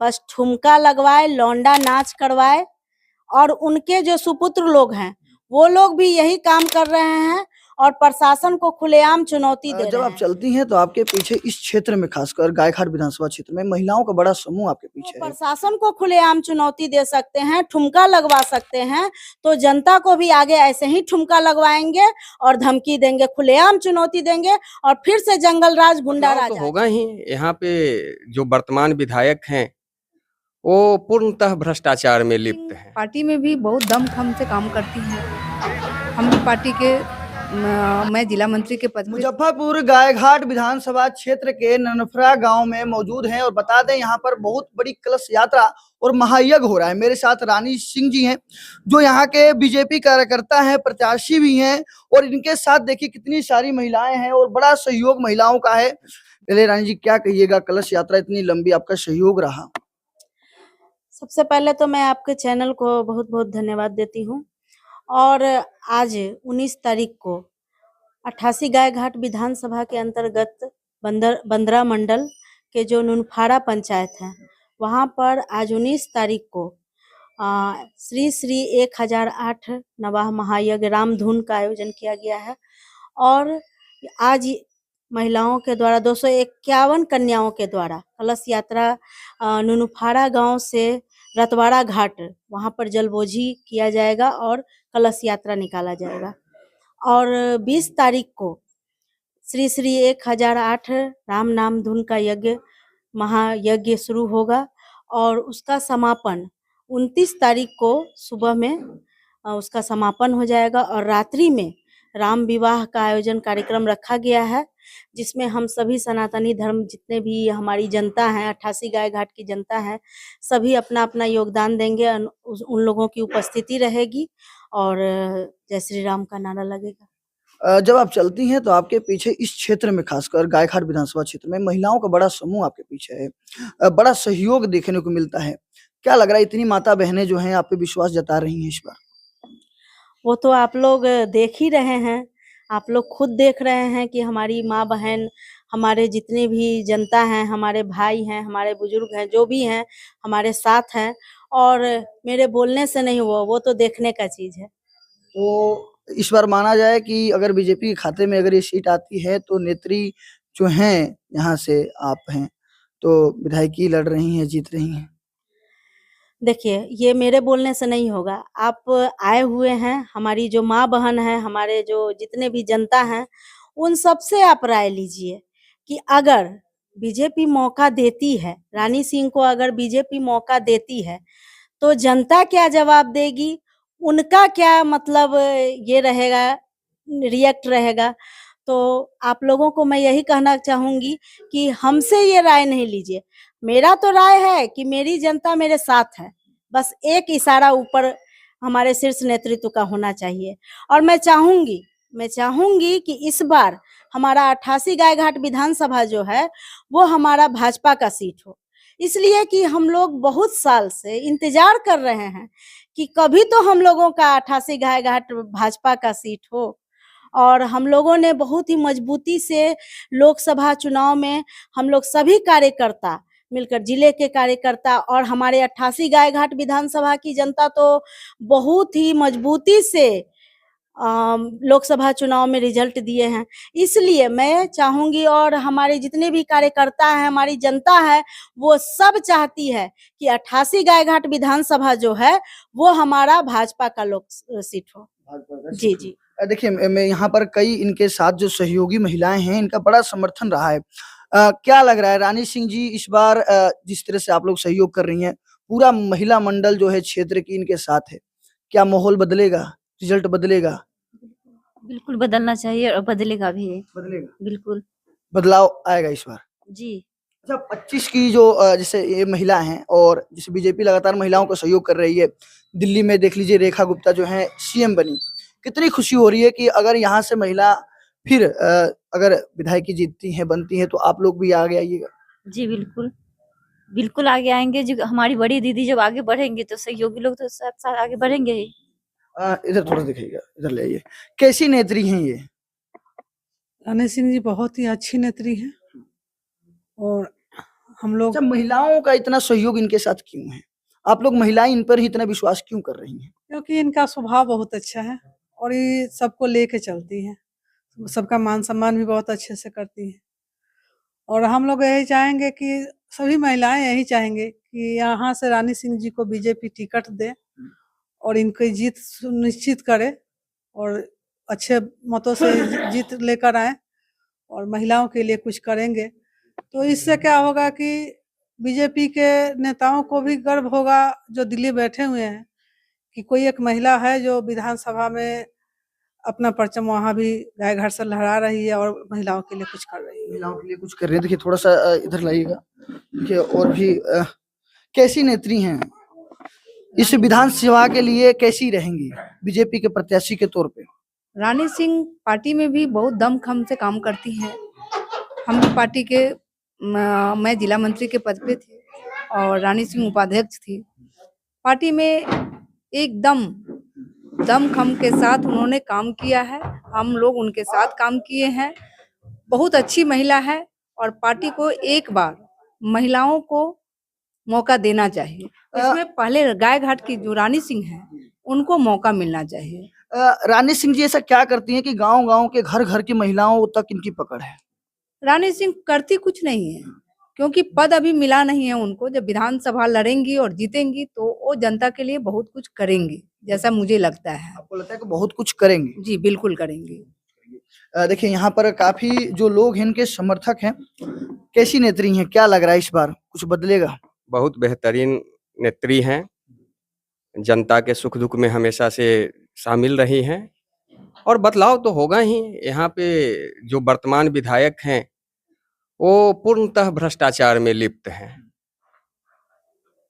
बस ठुमका लगवाए, लौंडा नाच करवाए, और उनके जो सुपुत्र लोग हैं वो लोग भी यही काम कर रहे हैं और प्रशासन को खुलेआम चुनौती दे जब रहे आप हैं। चलती हैं तो आपके पीछे इस क्षेत्र में, खासकर गायघाट विधानसभा क्षेत्र में, महिलाओं का बड़ा समूह आपके तो पीछे है। प्रशासन को खुलेआम चुनौती दे सकते हैं, ठुमका लगवा सकते हैं, तो जनता को भी आगे ऐसे ही ठुमका लगवाएंगे और धमकी देंगे, खुलेआम चुनौती देंगे और फिर से जंगल राज, गुंडा बदलाव राज तो होगा ही। यहाँ पे जो वर्तमान विधायक हैं वो पूर्णतः भ्रष्टाचार में लिप्त हैं। पार्टी में भी बहुत दमखम से काम करती हैं। हम भी पार्टी के मैं जिला मंत्री के पद पे। मुजफ्फरपुर गायघाट विधानसभा क्षेत्र के ननफरा गांव में मौजूद हैं और बता दें यहाँ पर बहुत बड़ी कलश यात्रा और महायज्ञ हो रहा है। मेरे साथ रानी सिंह जी हैं जो यहाँ के बीजेपी कार्यकर्ता हैं, प्रत्याशी भी हैं, और इनके साथ देखिए कितनी सारी महिलाएं हैं और बड़ा सहयोग महिलाओं का है। पहले रानी जी क्या कहिएगा, कलश यात्रा इतनी लंबी, आपका सहयोग रहा? सबसे पहले तो मैं आपके चैनल को बहुत बहुत धन्यवाद देती हूँ। और आज 19 तारीख को 88 गायघाट विधानसभा के अंतर्गत बंदरा मंडल के जो नुनफाड़ा पंचायत है वहाँ पर आज 19 तारीख को श्री श्री 1008 नवाह महायज्ञ रामधुन का आयोजन किया गया है। और आज महिलाओं के द्वारा 251 कन्याओं के द्वारा कलश यात्रा नुनफाड़ा गांव से रतवाड़ा घाट वहां पर जलबोझी किया जाएगा और कलश यात्रा निकाला जाएगा। और 20 तारीख को श्री श्री 1008 राम नाम धुन का यज्ञ महायज्ञ शुरू होगा और उसका समापन 29 तारीख को सुबह में उसका समापन हो जाएगा। और रात्रि में राम विवाह का आयोजन कार्यक्रम रखा गया है जिसमें हम सभी सनातनी धर्म जितने भी हमारी जनता है, 88 गायघाट की जनता है, सभी अपना अपना योगदान देंगे। उन लोगों की उपस्थिति रहेगी और जय श्री राम का नारा लगेगा। जब आप चलती हैं तो आपके पीछे इस क्षेत्र में, खासकर गायघाट विधानसभा क्षेत्र में, महिलाओं का बड़ा समूह आपके पीछे है, बड़ा सहयोग देखने को मिलता है। क्या लग रहा है, इतनी माता बहनें जो हैं आप पे विश्वास जता रही हैं इस बार? वो तो आप लोग देख ही रहे हैं, आप लोग खुद देख रहे हैं कि हमारी माँ बहन, हमारे जितने भी जनता हैं, हमारे भाई हैं, हमारे बुजुर्ग हैं, जो भी हैं हमारे साथ हैं। और मेरे बोलने से नहीं हुआ, वो तो देखने का चीज है। तो इस बार माना जाए कि अगर बीजेपी के खाते में अगर ये सीट आती है तो नेत्री जो हैं यहाँ से आप हैं तो विधायकी लड़ रही हैं, जीत रही हैं। देखिए, ये मेरे बोलने से नहीं होगा। आप आए हुए हैं, हमारी जो माँ बहन है, हमारे जो जितने भी जनता हैं, उन सबसे आप राय लीजिए कि अगर बीजेपी मौका देती है, रानी सिंह को अगर बीजेपी मौका देती है तो जनता क्या जवाब देगी, उनका क्या मतलब ये रहेगा, रिएक्ट रहेगा। तो आप लोगों को मैं यही कहना चाहूंगी कि हमसे ये राय नहीं लीजिए। मेरा तो राय है कि मेरी जनता मेरे साथ है, बस एक इशारा ऊपर हमारे शीर्ष नेतृत्व का होना चाहिए। और मैं चाहूंगी कि इस बार हमारा 88 गायघाट विधानसभा जो है वो हमारा भाजपा का सीट हो, इसलिए कि हम लोग बहुत साल से इंतजार कर रहे हैं कि कभी तो हम लोगों का 88 गायघाट भाजपा का सीट हो। और हम लोगों ने बहुत ही मजबूती से लोकसभा चुनाव में हम लोग सभी कार्यकर्ता मिलकर, जिले के कार्यकर्ता और हमारे 88 गायघाट विधानसभा की जनता तो बहुत ही मजबूती से लोकसभा चुनाव में रिजल्ट दिए हैं। इसलिए मैं चाहूंगी और हमारे जितने भी कार्यकर्ता हैं, हमारी जनता है, वो सब चाहती है कि 88 गायघाट विधानसभा जो है वो हमारा भाजपा का लोक सीट हो। जी जी। देखिए, मैं यहाँ पर कई इनके साथ जो सहयोगी महिलाएं हैं इनका बड़ा समर्थन रहा है। क्या लग रहा है रानी सिंह जी, इस बार जिस तरह से आप लोग सहयोग कर रही हैं, पूरा महिला मंडल जो है क्षेत्र की इनके साथ है, क्या माहौल बदलेगा, रिजल्ट बदलेगा? बिल्कुल बदलना चाहिए और बदलेगा भी। बदलेगा, बिल्कुल बदलाव आएगा इस बार जी। अच्छा, 25 की जो जैसे ये महिला हैं और जैसे बीजेपी लगातार महिलाओं को सहयोग कर रही है, दिल्ली में देख लीजिए रेखा गुप्ता जो है सीएम बनी, कितनी खुशी हो रही है कि अगर यहाँ से महिला फिर अगर विधायकी जीतती हैं, बनती हैं, तो आप लोग भी आगे आइएगा। जी बिल्कुल, बिल्कुल आगे आएंगे। जो हमारी बड़ी दीदी जब आगे बढ़ेंगे तो सहयोगी लोग तो साथ साथ आगे बढ़ेंगे ही। इधर थोड़ा दिखाइएगा, इधर ले आइए। कैसी नेत्री हैं ये? रानी सिंह जी बहुत ही अच्छी नेत्री हैं और हम लोग अच्छा, महिलाओं का इतना सहयोग इनके साथ क्यों है? आप लोग महिलाएं इन पर ही इतना विश्वास क्यों कर रही हैं? क्योंकि इनका स्वभाव बहुत अच्छा है और ये सबको लेके चलती है, सबका मान सम्मान भी बहुत अच्छे से करती है। और हम लोग यही चाहेंगे कि सभी महिलाएं यही चाहेंगे कि यहाँ से रानी सिंह जी को बीजेपी टिकट दे और इनकी जीत सुनिश्चित करे और अच्छे मतों से जीत लेकर आए और महिलाओं के लिए कुछ करेंगे। तो इससे क्या होगा कि बीजेपी के नेताओं को भी गर्व होगा जो दिल्ली बैठे हुए हैं कि कोई एक महिला है जो विधानसभा में अपना परचम वहाँ भी गाय घर से लहरा रही है और महिलाओं के लिए कुछ कर रही है। महिलाओं के लिए कुछ कर रहे हैं। देखिए थोड़ा सा इधर लाइएगा। देखिए और भी कैसी नेत्री हैं इस विधानसभा के लिए, कैसी रहेंगी बीजेपी के प्रत्याशी के तौर पे? रानी सिंह पार्टी में भी बहुत दमखम से काम करती हैं। हम भी पार्टी के मैं जिला मंत्री के पद पे थी और रानी सिंह उपाध्यक्ष थी। पार्टी में एकदम दमखम के साथ उन्होंने काम किया है, हम लोग उनके साथ काम किए हैं। बहुत अच्छी महिला है और पार्टी को एक बार महिलाओं को मौका देना चाहिए। इसमें पहले गाय घाट की जो रानी सिंह है उनको मौका मिलना चाहिए। रानी सिंह जी ऐसा क्या करती हैं कि गांव-गांव के घर-घर की महिलाओं तक इनकी पकड़ है? रानी सिंह करती कुछ नहीं है क्योंकि पद अभी मिला नहीं है उनको। जब विधानसभा लड़ेंगी और जीतेंगी तो वो जनता के लिए बहुत कुछ करेंगी, जैसा मुझे लगता है। आपको लगता है कि बहुत कुछ करेंगे? जी बिल्कुल करेंगी। देखिए यहाँ पर काफी जो लोग हैं इनके समर्थक हैं। कैसी नेत्री हैं, क्या लग रहा है इस बार कुछ बदलेगा? बहुत बेहतरीन नेत्री हैं, जनता के सुख दुख में हमेशा से शामिल रही हैं और बदलाव तो होगा ही। यहाँ पे जो वर्तमान विधायक हैं वो पूर्णतः भ्रष्टाचार में लिप्त हैं,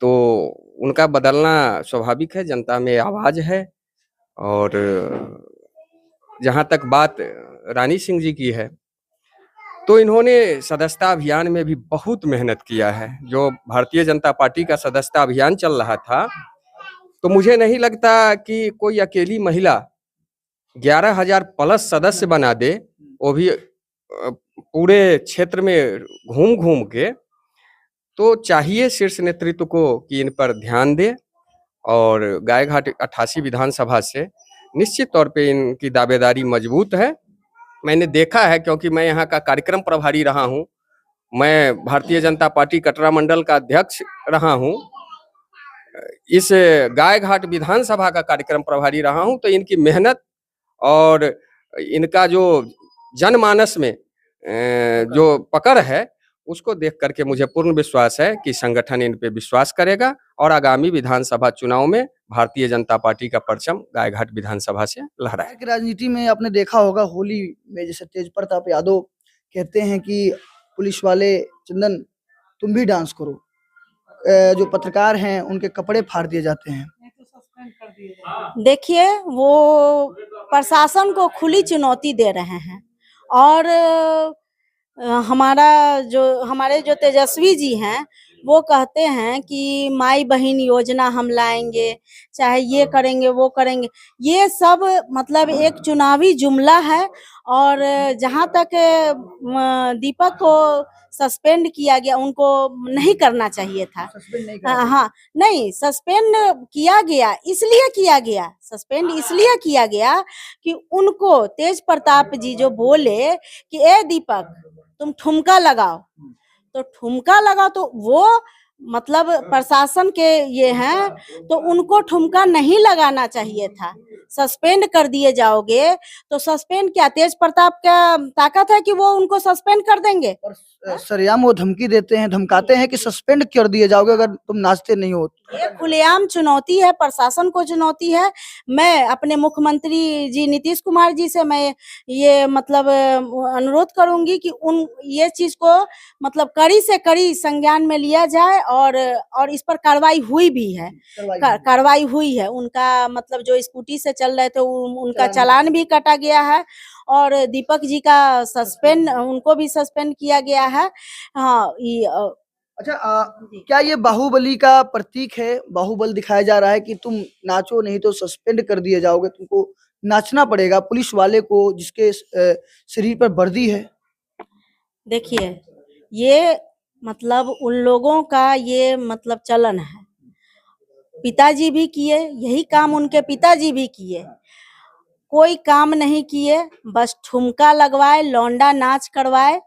तो उनका बदलना स्वाभाविक है। जनता में आवाज है। और जहाँ तक बात रानी सिंह जी की है तो इन्होंने सदस्यता अभियान में भी बहुत मेहनत किया है। जो भारतीय जनता पार्टी का सदस्यता अभियान चल रहा था तो मुझे नहीं लगता कि कोई अकेली महिला 11,000 प्लस सदस्य बना दे, वो भी पूरे क्षेत्र में घूम के। तो चाहिए शीर्ष नेतृत्व को कि इन पर ध्यान दे और गायघाट 88 विधानसभा से निश्चित तौर पे इनकी दावेदारी मजबूत है। मैंने देखा है क्योंकि मैं यहाँ का कार्यक्रम प्रभारी रहा हूँ, मैं भारतीय जनता पार्टी कटरा मंडल का अध्यक्ष रहा हूँ, इस गायघाट विधानसभा का कार्यक्रम प्रभारी रहा हूँ। तो इनकी मेहनत और इनका जो जनमानस में जो पकड़ है उसको देख करके मुझे पूर्ण विश्वास है कि संगठन इन पे विश्वास करेगा और आगामी विधानसभा चुनाव में भारतीय जनता पार्टी का परचम गायघाट विधानसभा से लहराएगा। राजनीति में आपने देखा होगा होली में जैसे तेज प्रताप यादव कहते हैं कि पुलिस वाले चंदन तुम भी डांस करो, जो पत्रकार हैं उनके कपड़े फाड़ दिए जाते हैं। देखिए वो प्रशासन को खुली चुनौती दे रहे हैं और हमारे जो तेजस्वी जी हैं वो कहते हैं कि माई बहन योजना हम लाएंगे, चाहे ये करेंगे वो करेंगे। ये सब मतलब एक चुनावी जुमला है। और जहाँ तक दीपक को सस्पेंड किया गया, उनको नहीं करना चाहिए था। सस्पेंड नहीं करा। हाँ नहीं, सस्पेंड किया गया इसलिए किया गया, सस्पेंड इसलिए किया गया कि उनको तेज प्रताप जी जो बोले कि ए दीपक तुम ठुमका लगाओ, तो ठुमका लगाओ, तो वो मतलब प्रशासन के ये हैं तो उनको ठुमका नहीं लगाना चाहिए था। सस्पेंड कर दिए जाओगे तो सस्पेंड क्या, तेज प्रताप का ताकत है कि वो उनको सस्पेंड कर देंगे? और सरेआम वो धमकी देते हैं, धमकाते हैं कि सस्पेंड कर दिए जाओगे अगर तुम नाचते नहीं हो। ये खुलेआम चुनौती है, प्रशासन को चुनौती है। मैं अपने मुख्यमंत्री जी नीतीश कुमार जी से मैं ये मतलब अनुरोध करूंगी कि ये चीज को मतलब कड़ी से कड़ी संज्ञान में लिया जाए और इस पर कार्रवाई हुई भी है। कार्रवाई हुई है। उनका मतलब जो स्कूटी से चल रहे थे उनका चालान भी काटा गया है और दीपक जी का उनको भी सस्पेंड किया गया है। हाँ अच्छा, क्या ये बाहुबली का प्रतीक है? बाहुबल दिखाया जा रहा है कि तुम नाचो नहीं तो सस्पेंड कर दिए जाओगे, तुमको नाचना पड़ेगा पुलिस वाले को जिसके शरीर पर वर्दी है। देखिए ये मतलब उन लोगों का ये मतलब चलन है। पिताजी भी किए, यही काम उनके पिताजी भी किए। कोई काम नहीं किए, बस ठुमका लगवाए, लौंडा नाच करवाए।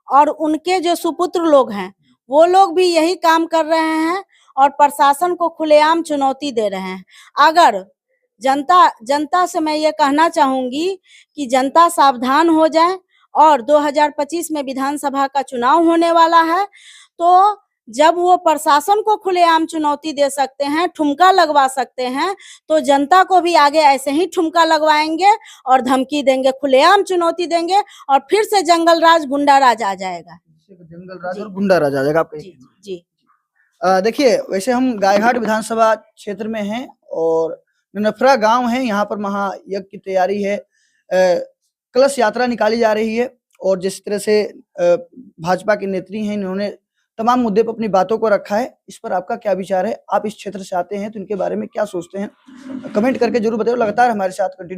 और उनके जो सुपुत्र लोग हैं, वो लोग भी यही काम कर रहे हैं और प्रशासन को खुलेआम चुनौती दे रहे हैं। अगर जनता से मैं ये कहना चाहूंगी कि जनता सावधान हो जाए और 2025 में विधानसभा का चुनाव होने वाला है, तो जब वो प्रशासन को खुलेआम चुनौती दे सकते हैं, ठुमका लगवा सकते हैं, तो जनता को भी आगे ऐसे ही ठुमका लगवाएंगे और धमकी देंगे, खुलेआम चुनौती देंगे और फिर से जंगल राज, गुंडा राज आ जाएगा। जंगल राज और गुंडा राज आ जाएगा आपके। जी जी। देखिए, वैसे हम गायघाट विधानसभा क्षेत्र में हैं और ननफरा गांव है, यहाँ पर महायज्ञ की तैयारी है। कलश यात्रा निकाली जा रही है और जिस तरह से भाजपा के नेत्री हैं, इन्होंने तमाम मुद्दे पर अपनी बातों को रखा है। इस पर आपका क्या विचार है? आप इस क्षेत्र से आते हैं तो इनके बारे में क्या सोचते हैं? कमेंट करके जरूर बताइए। लगातार हमारे साथ कंटिन्यू